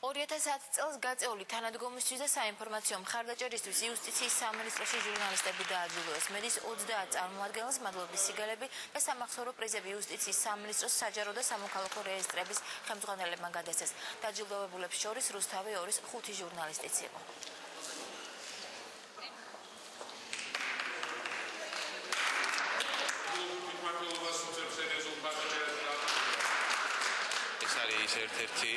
2010 წელს გაწეული თანადგომისთვის და საინფორმაციო მხარდაჭერისთვის იუსტიციის სამინისტროში ჟურნალისტები დააჯილდოეს. მედის 30 წარმომადგენელს მადლობის სიგელები და სამახსოვრო პრიზები იუსტიციის სამინისტროს საჯარო და სამოქალაქო რეესტრების ხელმძღვანელებმა გადასცეს. დაჯილდოვებულებს შორის რუსთავი 2-ის 5 ჟურნალისტიც იყო. ეს არის ერთ-ერთი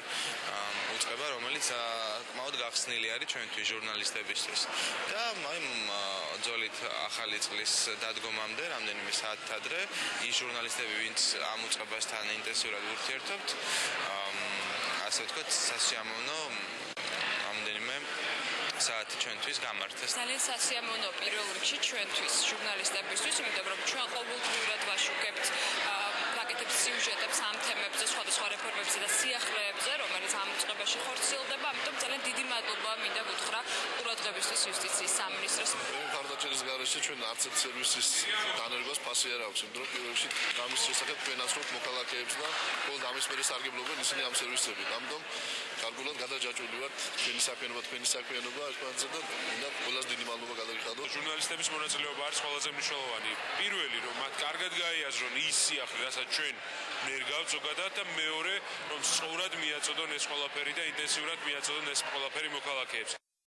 უწყება, რომელიც საკმაოდ გახსნილი არის ჩვენთვის ჟურნალისტებისთვის. და ძოლით ახალი წლის დადგომამდე, რამდენიმე საათით ადრე, ის ჟურნალისტები, ვინც ამ უწყებასთან ინტენსიურად ურთიერთობთ, ასე ვთქვათ, სასიამოვნო რამდენიმე საათი ჩვენთვის გამართეს. ძალიან სასიამოვნო პირველ რიგში ჩვენთვის ჟურნალისტებისთვის, იმიტომ რომ ჩვენ ყოველდღიურად ვაშუქებთ პაკეტებს სიუჟეტებს ამ თემებზე, სხვადასხვა რეფორმებზე და სიახლეებზე, რომელიც ამ უწყებაში ხორციელდება. ამიტომ ძალიან დიდი მადლობა მინდა გითხრა ყურადღებისთვის იუსტიციის სამინისტროს. მხარდაჭერის გარეშე ჩვენ არც ერთ სერვისის დანერგვას ფასი არ აქვს, იმიტომ რომ პირველ რიგში ამის შესახებ თქვენ ასრულებთ მოქალაქეებს და მხოლოდ ამის მერე სარგებლობენ ისინი ამ სერვისებით. ამიტომ კარგულად გადაჯაჭვული ვართ თქვენი საქმიანობა, თქვენი საქმიანობა ერთმანეთზე და მინდა ყველას დიდი მადლობა გადაგიხადოთ. ჟურნალისტების მონაწილეობა არის ყველაზე მნიშვნელოვანი. პირველი, რომ მათ კარგად გაიაზრონ ის სიახლე, რასაც ჩვენ ნერგავთ ზოგადად და მეორე, რომ სწორად მიაწოდონ ეს ყველაფერი და ინტენსიურად მიაწოდონ ეს ყველაფერი მოქალაქეებს.